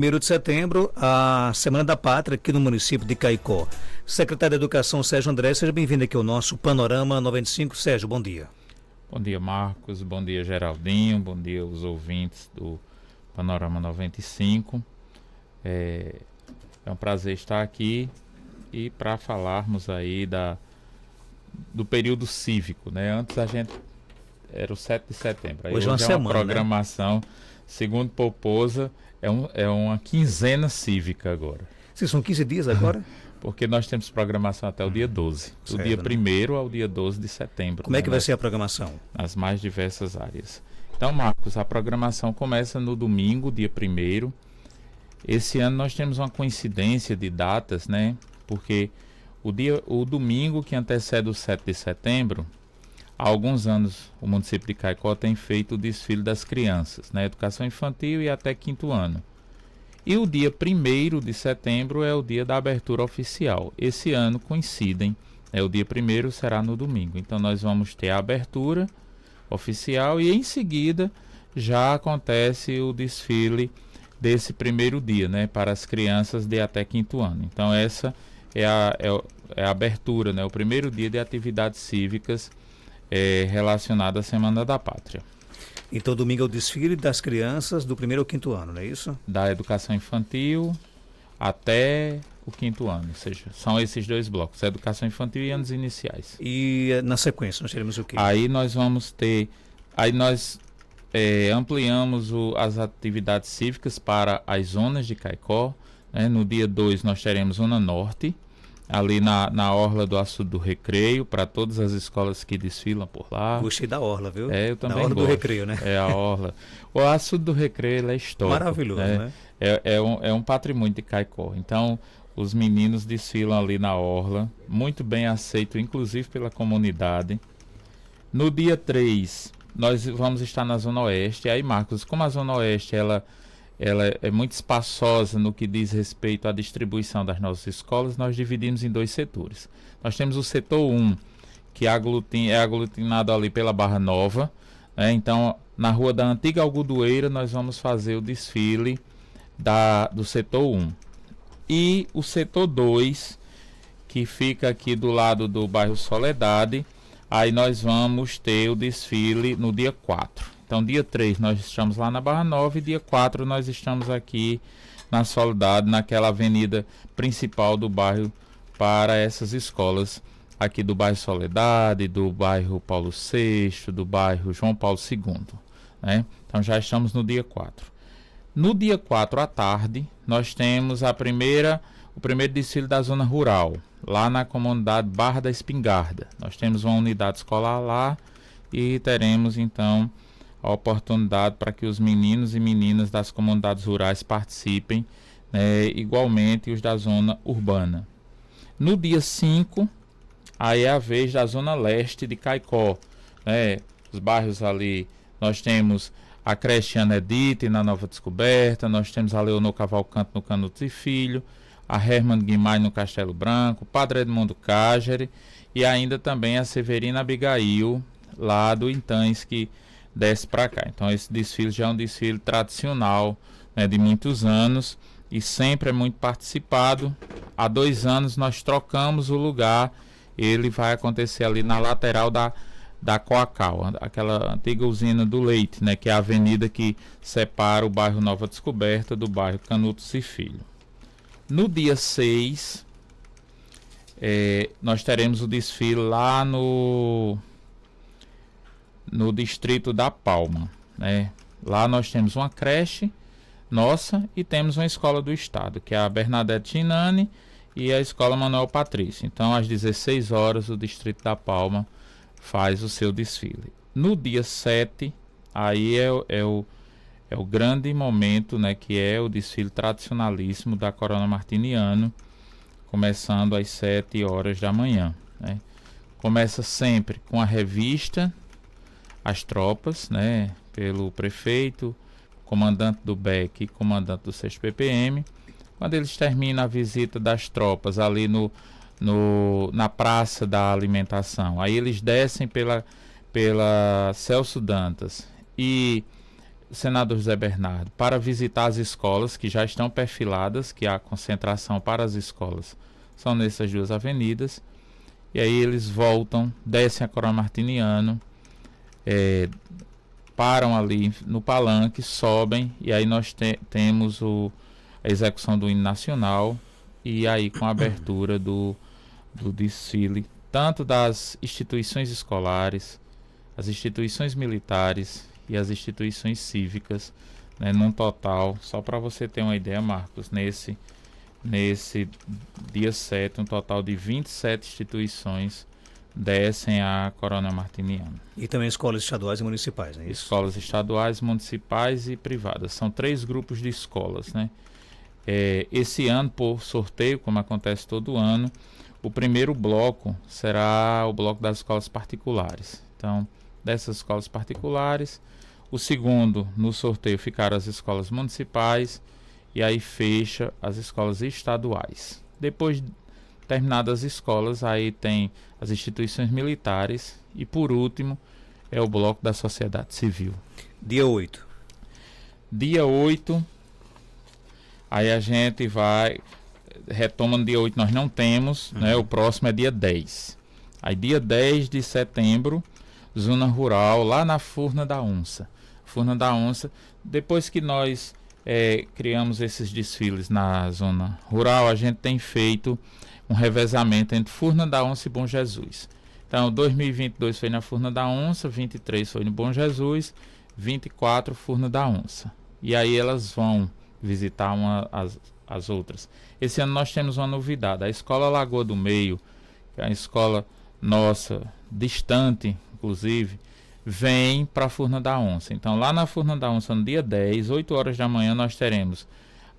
1º de setembro, a Semana da Pátria aqui no município de Caicó. Secretário de Educação, Sérgio André, seja bem-vindo aqui ao nosso Panorama 95. Sérgio, bom dia. Bom dia, Marcos. Bom dia, Geraldinho. Bom dia aos ouvintes do Panorama 95. É um prazer estar aqui e para falarmos aí do período cívico, né? Antes a gente era o 7 de setembro. Aí Hoje é uma semana, semana, programação, né? Segundo Pouposa, é uma quinzena cívica agora. Sim, são 15 dias agora? Porque nós temos programação até o dia 12. Do Certo, dia né? 1º ao dia 12 de setembro. Como é que né? vai ser a programação? Nas mais diversas áreas. Então, Marcos, a programação começa no domingo, dia 1º. Esse ano nós temos uma coincidência de datas, né? Porque o domingo que antecede o 7 de setembro, há alguns anos o município de Caicó tem feito o desfile das crianças, né? Educação infantil e até 5º ano. E o dia 1º de setembro é o dia da abertura oficial. Esse ano coincidem, o dia 1º será no domingo. Então nós vamos ter a abertura oficial e em seguida já acontece o desfile desse primeiro dia, né, para as crianças de até 5º ano. Então essa é a abertura, né, o primeiro dia de atividades cívicas relacionadas à Semana da Pátria. Então, domingo é o desfile das crianças do 1º ao 5º ano, não é isso? Da educação infantil até o 5º ano, ou seja, são esses dois blocos, educação infantil e anos iniciais. E na sequência, nós teremos o quê? Aí nós vamos ter, aí nós ampliamos as atividades cívicas para as zonas de Caicó, né? No dia 2 nós teremos Zona Norte, ali na orla do Açude do Recreio, para todas as escolas que desfilam por lá. Gostei da orla, viu? Eu também da orla gosto. do Recreio, né? É a orla. O Açude do Recreio ele é histórico. Maravilhoso, né? É um patrimônio de Caicó. Então, os meninos desfilam ali na orla, muito bem aceito, inclusive pela comunidade. No dia 3, nós vamos estar na Zona Oeste. E aí, Marcos, como a Zona Oeste ela é muito espaçosa no que diz respeito à distribuição das nossas escolas, nós dividimos em dois setores. Nós temos o setor 1, que é aglutinado ali pela Barra Nova, né? Então, na Rua da Antiga Algodoeira, nós vamos fazer o desfile do setor 1. E o setor 2, que fica aqui do lado do bairro Soledade, aí nós vamos ter o desfile no dia 4. Então, dia 3 nós estamos lá na Barra Nova e dia 4 nós estamos aqui na Soledade, naquela avenida principal do bairro para essas escolas aqui do bairro Soledade, do bairro Paulo VI, do bairro João Paulo II, né? Então, já estamos no dia 4. No dia 4 à tarde, nós temos o primeiro desfile da zona rural, lá na comunidade Barra da Espingarda. Nós temos uma unidade escolar lá e teremos, então, a oportunidade para que os meninos e meninas das comunidades rurais participem, né, igualmente os da zona urbana. No dia 5, aí é a vez da zona leste de Caicó, né, os bairros ali, nós temos a creche Ana Edith na Nova Descoberta, nós temos a Leonor Cavalcante no Canutos e Filho, a Herman Guimarães no Castelo Branco, Padre Edmundo Cágere e ainda também a Severina Abigail lá do Intães, que desce para cá. Então esse desfile já é um desfile tradicional, né, de muitos anos e sempre é muito participado. Há 2 anos nós trocamos o lugar, ele vai acontecer ali na lateral da Coacal, aquela antiga usina do leite, né, que é a avenida que separa o bairro Nova Descoberta do bairro Canutos e Filho. No dia 6, nós teremos o desfile lá no distrito da Palma, né? Lá nós temos uma creche nossa e temos uma escola do estado, que é a Bernadette Ginani e a escola Manuel Patrício. Então, às 16 horas, o distrito da Palma faz o seu desfile. No dia 7, aí é o grande momento, né, que é o desfile tradicionalíssimo da Corona Martiniano, começando às 7 horas da manhã, né? Começa sempre com a revista As Tropas, né, pelo prefeito, comandante do BEC e comandante do 6º PPM. Quando eles terminam a visita das tropas ali na Praça da Alimentação, aí eles descem pela Celso Dantas e Senador José Bernardo, para visitar as escolas que já estão perfiladas, que a concentração para as escolas são nessas duas avenidas. E aí eles voltam, descem a Coronel Martiniano, param ali no palanque, sobem, e aí nós temos a execução do hino nacional, e aí com a abertura do desfile, tanto das instituições escolares, as instituições militares e as instituições cívicas, né, num total, só para você ter uma ideia, Marcos, nesse dia 7, um total de 27 instituições descem a Coronel Martiniano. E também escolas estaduais e municipais, não é isso? Escolas estaduais, municipais e privadas. São 3 grupos de escolas, né? Esse ano, por sorteio, como acontece todo ano, o primeiro bloco será o bloco das escolas particulares. Então, dessas escolas particulares, o segundo no sorteio ficaram as escolas municipais, e aí fecha as escolas estaduais. Depois terminadas as escolas, aí tem as instituições militares, e por último é o bloco da sociedade civil. Dia 8. Dia 8, aí a gente retoma no dia 8, nós não temos, né? O próximo é dia 10. Aí dia 10 de setembro, zona rural, lá na Furna da Onça. Furna da Onça, depois que nós criamos esses desfiles na zona rural, a gente tem feito um revezamento entre Furna da Onça e Bom Jesus. Então, 2022 foi na Furna da Onça, 23 foi no Bom Jesus, 24 Furna da Onça. E aí elas vão visitar as outras. Esse ano nós temos uma novidade. A Escola Lagoa do Meio, que é uma escola nossa, distante, inclusive, vem para a Furna da Onça. Então, lá na Furna da Onça, no dia 10, 8 horas da manhã, nós teremos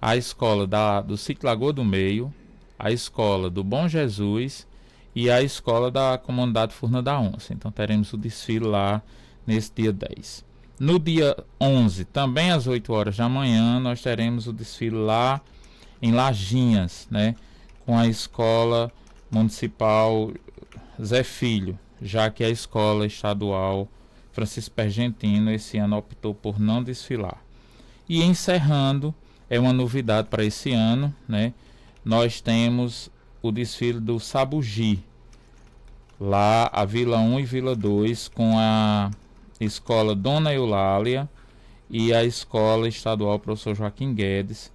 a escola do Sítio Lagoa do Meio, a escola do Bom Jesus e a escola da comunidade Furna da Onça. Então, teremos o desfile lá nesse dia 10. No dia 11, também às 8 horas da manhã, nós teremos o desfile lá em Lajinhas, né, com a escola municipal Zé Filho, já que a escola estadual Francisco Pergentino esse ano optou por não desfilar. E encerrando, é uma novidade para esse ano, né? Nós temos o desfile do Sabugi, lá a Vila 1 e Vila 2, com a escola Dona Eulália e a escola estadual Professor Joaquim Guedes.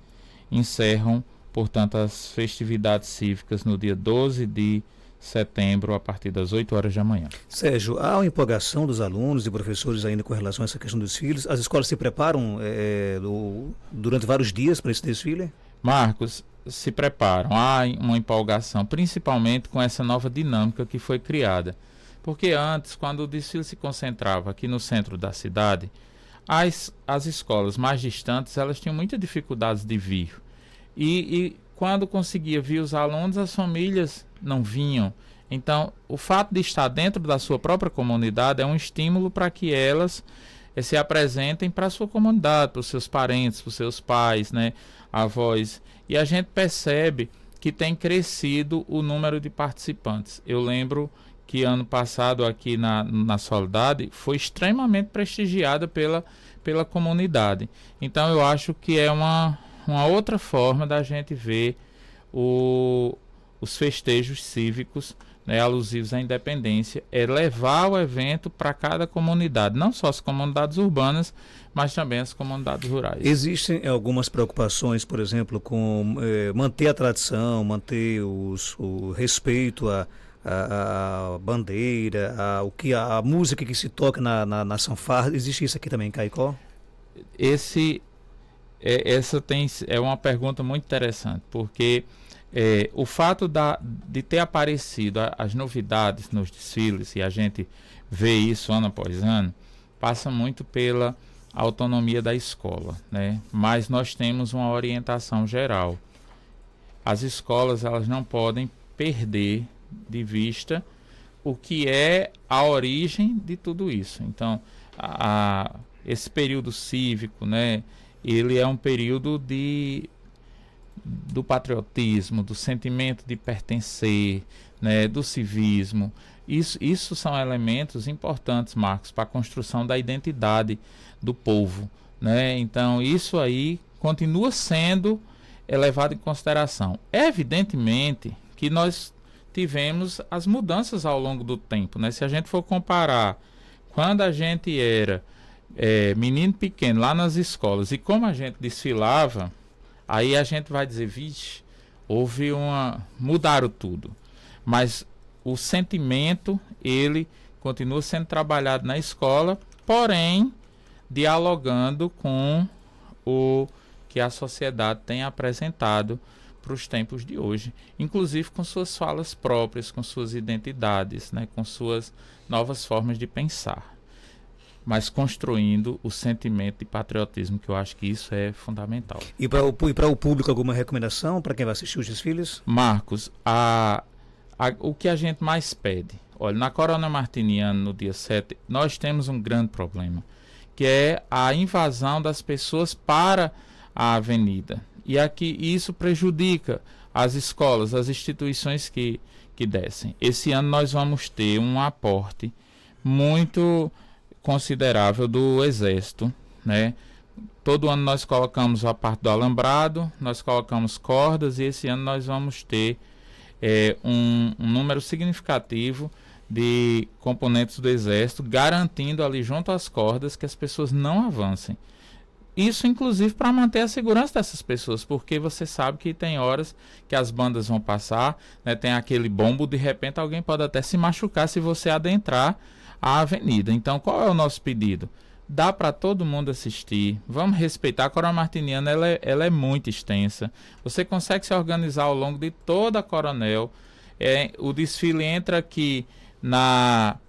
Encerram, portanto, as festividades cívicas no dia 12 de setembro, a partir das 8 horas da manhã. Sérgio, há uma empolgação dos alunos e professores ainda com relação a essa questão dos desfiles? As escolas se preparam durante vários dias para esse desfile? Marcos, se preparam. Há uma empolgação, principalmente com essa nova dinâmica que foi criada. Porque antes, quando o desfile se concentrava aqui no centro da cidade, as escolas mais distantes, elas tinham muita dificuldade de vir. E quando conseguia vir os alunos, as famílias não vinham. Então, o fato de estar dentro da sua própria comunidade é um estímulo para que elas se apresentem para a sua comunidade, para os seus parentes, para os seus pais, né, avós. E a gente percebe que tem crescido o número de participantes. Eu lembro que ano passado aqui na Soledade foi extremamente prestigiada pela comunidade. Então, eu acho que é uma outra forma da gente ver os festejos cívicos, né, alusivos à independência, é levar o evento para cada comunidade, não só as comunidades urbanas, mas também as comunidades rurais. Existem algumas preocupações, por exemplo, com manter a tradição, manter o respeito à bandeira, a música que se toca na sanfarra. Existe isso aqui também em Caicó? Essa é uma pergunta muito interessante, porque o fato de ter aparecido as novidades nos desfiles, e a gente vê isso ano após ano, passa muito pela autonomia da escola, né? Mas nós temos uma orientação geral. As escolas, elas não podem perder de vista o que é a origem de tudo isso. Então, esse período cívico, né, ele é um período do patriotismo, do sentimento de pertencer, né, do civismo. Isso são elementos importantes, Marcos, para a construção da identidade do povo, né? Então isso aí continua sendo levado em consideração. Evidentemente que nós tivemos as mudanças ao longo do tempo, né? Se a gente for comparar quando a gente era menino pequeno lá nas escolas e como a gente desfilava, aí a gente vai dizer, vixe, mudaram tudo. Mas o sentimento, ele continua sendo trabalhado na escola, porém dialogando com o que a sociedade tem apresentado para os tempos de hoje, inclusive com suas falas próprias, com suas identidades, né, com suas novas formas de pensar, mas construindo o sentimento de patriotismo, que eu acho que isso é fundamental. E para o público, alguma recomendação para quem vai assistir os desfiles? Marcos, o que a gente mais pede? Olha, na Coronel Martiniano, no dia 7, nós temos um grande problema, que é a invasão das pessoas para a avenida. E aqui isso prejudica as escolas, as instituições que descem. Esse ano nós vamos ter um aporte muito considerável do Exército, né? Todo ano nós colocamos a parte do alambrado, nós colocamos cordas, e esse ano nós vamos ter um número significativo de componentes do Exército, garantindo ali junto às cordas que as pessoas não avancem. Isso inclusive para manter a segurança dessas pessoas, porque você sabe que tem horas que as bandas vão passar, né, tem aquele bombo, de repente alguém pode até se machucar se você adentrar a avenida. Então qual é o nosso pedido? Dá para todo mundo assistir, vamos respeitar. A Coronel Martiniano ela é muito extensa, você consegue se organizar ao longo de toda a Coronel. O desfile entra aqui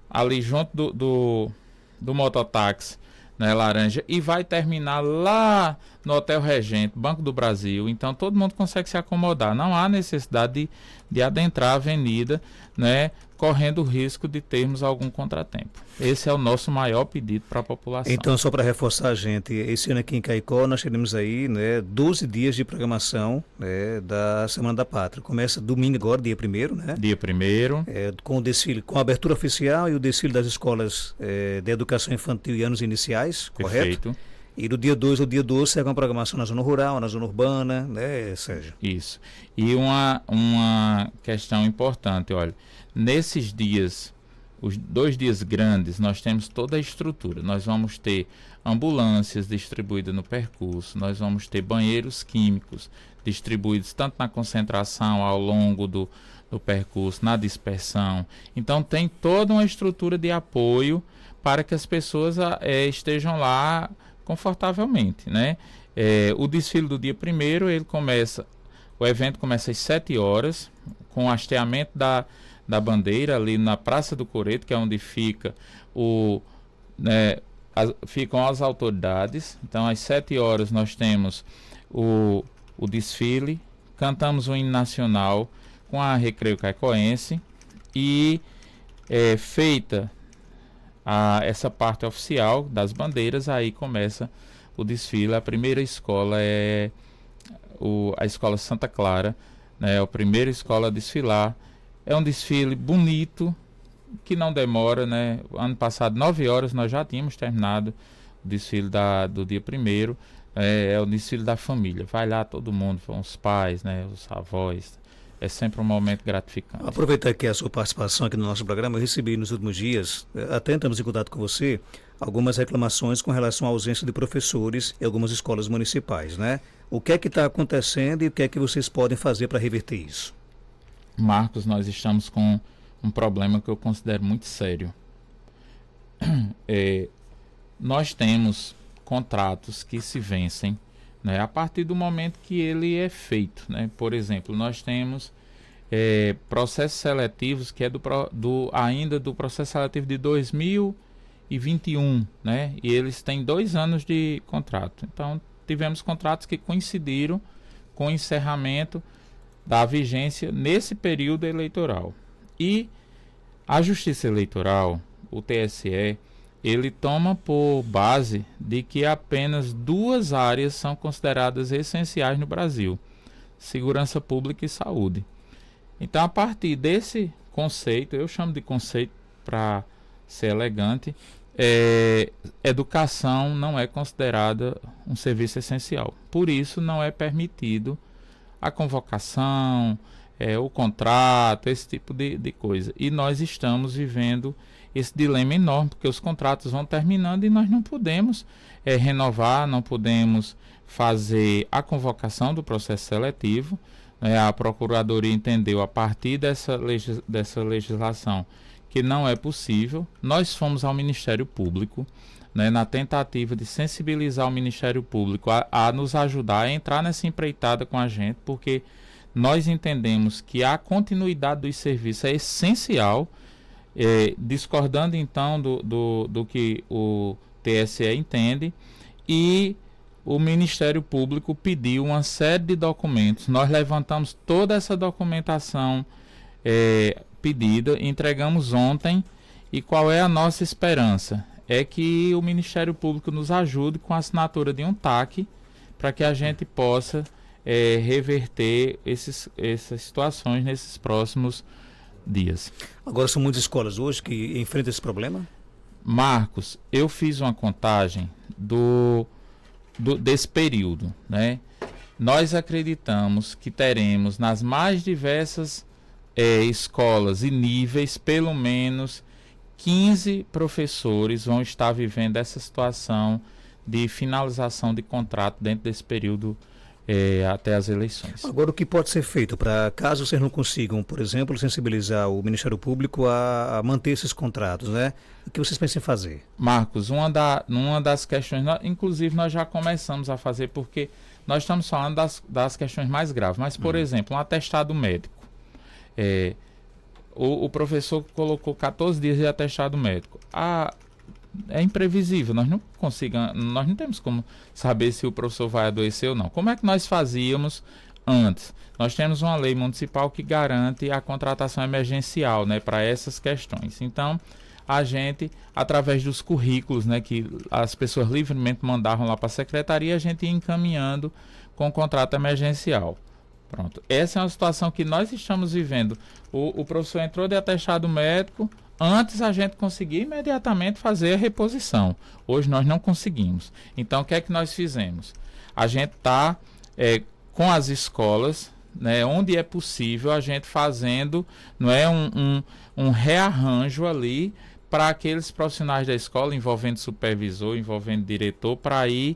ali junto do mototáxi, né, laranja, e vai terminar lá no Hotel Regente, Banco do Brasil. Então todo mundo consegue se acomodar, não há necessidade de adentrar a avenida, né, correndo o risco de termos algum contratempo. Esse é o nosso maior pedido para a população. Então, só para reforçar a gente, esse ano aqui em Caicó nós teremos aí, né, 12 dias de programação, né, da Semana da Pátria. Começa domingo agora, dia 1º, né? Dia 1º. Com o desfile, com a abertura oficial e o desfile das escolas de educação infantil e anos iniciais, Perfeito. Correto? E do dia 2 ao dia 12 segue uma programação na zona rural, na zona urbana, né, Sérgio? Isso. E uma questão importante, olha, nesses dias, os 2 dias grandes, nós temos toda a estrutura. Nós vamos ter ambulâncias distribuídas no percurso, nós vamos ter banheiros químicos distribuídos tanto na concentração ao longo do percurso, na dispersão. Então tem toda uma estrutura de apoio para que as pessoas estejam lá confortavelmente, né? O desfile do dia 1º, o evento começa às 7 horas, com o hasteamento da bandeira ali na Praça do Coreto, que é onde ficam as autoridades. Então às 7 horas nós temos o desfile, cantamos o hino nacional com a Recreio Caicoense, e feita essa parte oficial das bandeiras, aí começa o desfile. A primeira escola é a Escola Santa Clara, né, a primeira escola a desfilar. É um desfile bonito, que não demora, né? Ano passado, 9 horas, nós já tínhamos terminado o desfile do dia 1º. É o desfile da família. Vai lá todo mundo, os pais, né, os avós. É sempre um momento gratificante. Aproveitar aqui a sua participação aqui no nosso programa, eu recebi nos últimos dias, até entramos em contato com você, algumas reclamações com relação à ausência de professores em algumas escolas municipais, né? O que é que está acontecendo e o que é que vocês podem fazer para reverter isso? Marcos, nós estamos com um problema que eu considero muito sério. Nós temos contratos que se vencem, né, a partir do momento que ele é feito, né? Por exemplo, nós temos processos seletivos que é ainda do processo seletivo de 2021, né? E eles têm 2 anos de contrato. Então tivemos contratos que coincidiram com o encerramento da vigência nesse período eleitoral. E a Justiça Eleitoral, o TSE, ele toma por base de que apenas 2 áreas são consideradas essenciais no Brasil: segurança pública e saúde. Então, a partir desse conceito, eu chamo de conceito para ser elegante, educação não é considerada um serviço essencial. Por isso não é permitido a convocação, o contrato, esse tipo de coisa. E nós estamos vivendo esse dilema enorme, porque os contratos vão terminando e nós não podemos renovar, não podemos fazer a convocação do processo seletivo. A Procuradoria entendeu, a partir dessa legislação, que não é possível. Nós fomos ao Ministério Público, na tentativa de sensibilizar o Ministério Público a nos ajudar a entrar nessa empreitada com a gente, porque nós entendemos que a continuidade dos serviços é essencial, discordando então do que o TSE entende, e o Ministério Público pediu uma série de documentos. Nós levantamos toda essa documentação pedida, entregamos ontem, e qual é a nossa esperança? É que o Ministério Público nos ajude com a assinatura de um TAC, para que a gente possa reverter essas situações nesses próximos dias. Agora, são muitas escolas hoje que enfrentam esse problema? Marcos, eu fiz uma contagem desse período, né? Nós acreditamos que teremos nas mais diversas escolas e níveis, pelo menos 15 professores vão estar vivendo essa situação de finalização de contrato dentro desse período até as eleições. Agora, o que pode ser feito para, caso vocês não consigam, por exemplo, sensibilizar o Ministério Público a manter esses contratos, né? O que vocês pensam em fazer? Marcos, uma das questões, inclusive nós já começamos a fazer, porque nós estamos falando das questões mais graves, mas, por exemplo, um atestado médico. O professor colocou 14 dias de atestado médico. É imprevisível, nós não temos como saber se o professor vai adoecer ou não. Como é que nós fazíamos antes? Nós temos uma lei municipal que garante a contratação emergencial, né, para essas questões. Então, a gente, através dos currículos, né, que as pessoas livremente mandavam lá para a secretaria, a gente ia encaminhando com o contrato emergencial. Pronto. Essa é uma situação que nós estamos vivendo. O professor entrou de atestado médico, antes a gente conseguia imediatamente fazer a reposição. Hoje nós não conseguimos. Então, o que é que nós fizemos? A gente está com as escolas, né, onde é possível, a gente fazendo, não é, um rearranjo ali para aqueles profissionais da escola, envolvendo supervisor, envolvendo diretor, para ir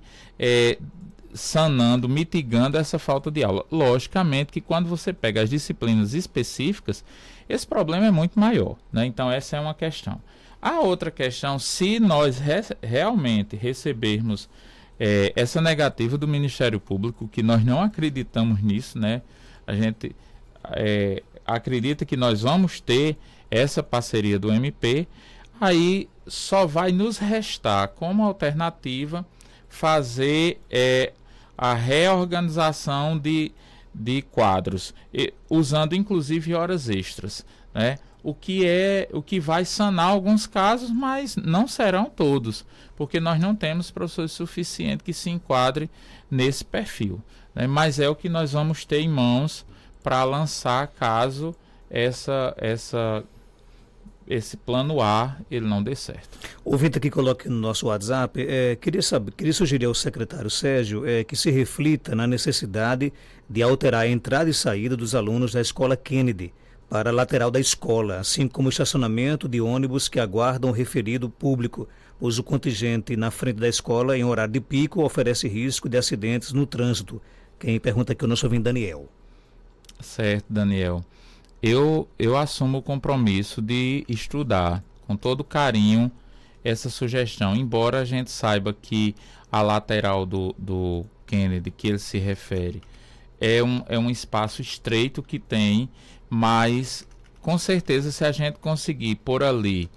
sanando, mitigando essa falta de aula. Logicamente que quando você pega as disciplinas específicas, esse problema é muito maior, né? Então essa é uma questão. A outra questão, se nós realmente recebermos essa negativa do Ministério Público, que nós não acreditamos nisso, né? A gente acredita que nós vamos ter essa parceria do MP, aí só vai nos restar como alternativa fazer a reorganização de quadros, usando inclusive horas extras, né? O que vai sanar alguns casos, mas não serão todos, porque nós não temos professores suficientes que se enquadrem nesse perfil, né? Mas é o que nós vamos ter em mãos para lançar caso esse plano A ele não dê certo. Ouvinte aqui coloca no nosso WhatsApp, queria sugerir ao secretário Sérgio que se reflita na necessidade de alterar a entrada e saída dos alunos da escola Kennedy para a lateral da escola, assim como o estacionamento de ônibus que aguardam o referido público, pois o contingente na frente da escola em horário de pico oferece risco de acidentes no trânsito. Quem pergunta aqui é o nosso ouvinte Daniel. Certo, Daniel. Eu assumo o compromisso de estudar com todo carinho essa sugestão, embora a gente saiba que a lateral do Kennedy, que ele se refere, é um espaço estreito que tem, mas com certeza se a gente conseguir por ali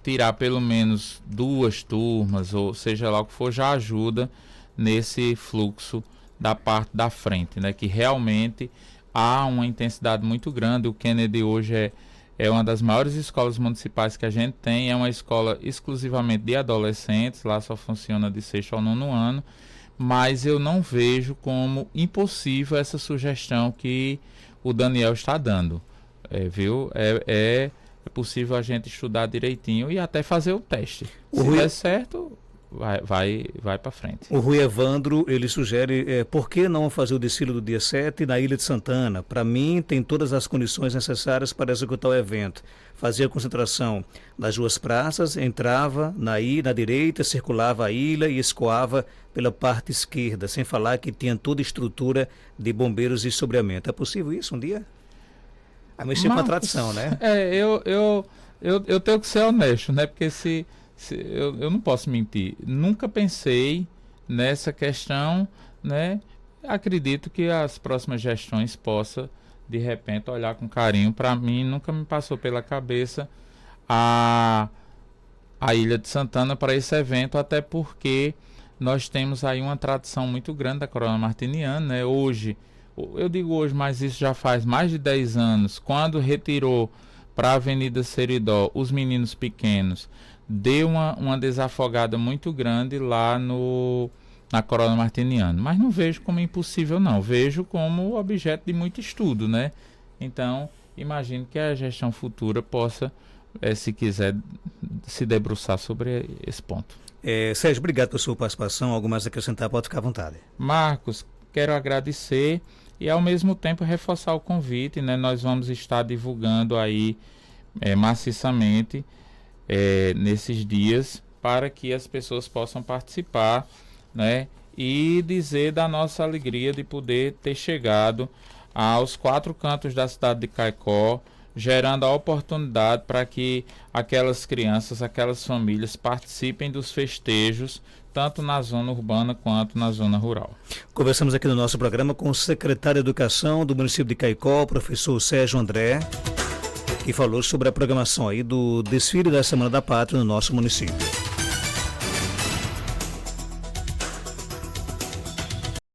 tirar pelo menos 2 turmas, ou seja lá o que for, já ajuda nesse fluxo da parte da frente, né, que realmente há uma intensidade muito grande. O Kennedy hoje é uma das maiores escolas municipais que a gente tem, é uma escola exclusivamente de adolescentes, lá só funciona de 6º ao 9º ano, mas eu não vejo como impossível essa sugestão que o Daniel está dando, viu? é possível a gente estudar direitinho e até fazer o teste. Se der certo, vai para frente. O Rui Evandro, ele sugere, por que não fazer o desfile do dia 7 na Ilha de Santana? Para mim, tem todas as condições necessárias para executar o evento. Fazia a concentração nas duas praças, entrava na direita, circulava a ilha e escoava pela parte esquerda, sem falar que tinha toda a estrutura de bombeiros e sobeamento. É possível isso um dia? A mexer com a tradição, né? Eu tenho que ser honesto, né? Porque eu não posso mentir. Nunca pensei nessa questão, né? Acredito que as próximas gestões possam, de repente, olhar com carinho. Para mim, nunca me passou pela cabeça a Ilha de Santana para esse evento, até porque nós temos aí uma tradição muito grande da Coronel Martiniano, né? Hoje, eu digo hoje, mas isso já faz mais de 10 anos, quando retirou para a Avenida Seridó os meninos pequenos, deu uma desafogada muito grande lá na Coronel Martiniano. Mas não vejo como impossível, não. Vejo como objeto de muito estudo, né? Então, imagino que a gestão futura possa, se quiser, se debruçar sobre esse ponto. Sérgio, obrigado pela sua participação. Algo mais a acrescentar, pode ficar à vontade. Marcos, quero agradecer e, ao mesmo tempo, reforçar o convite, né? Nós vamos estar divulgando aí maciçamente nesses dias, para que as pessoas possam participar, né? E dizer da nossa alegria de poder ter chegado aos 4 cantos da cidade de Caicó, gerando a oportunidade para que aquelas crianças, aquelas famílias participem dos festejos, tanto na zona urbana quanto na zona rural. Conversamos aqui no nosso programa com o secretário de Educação do município de Caicó, o professor Sérgio André, que falou sobre a programação aí do desfile da Semana da Pátria no nosso município.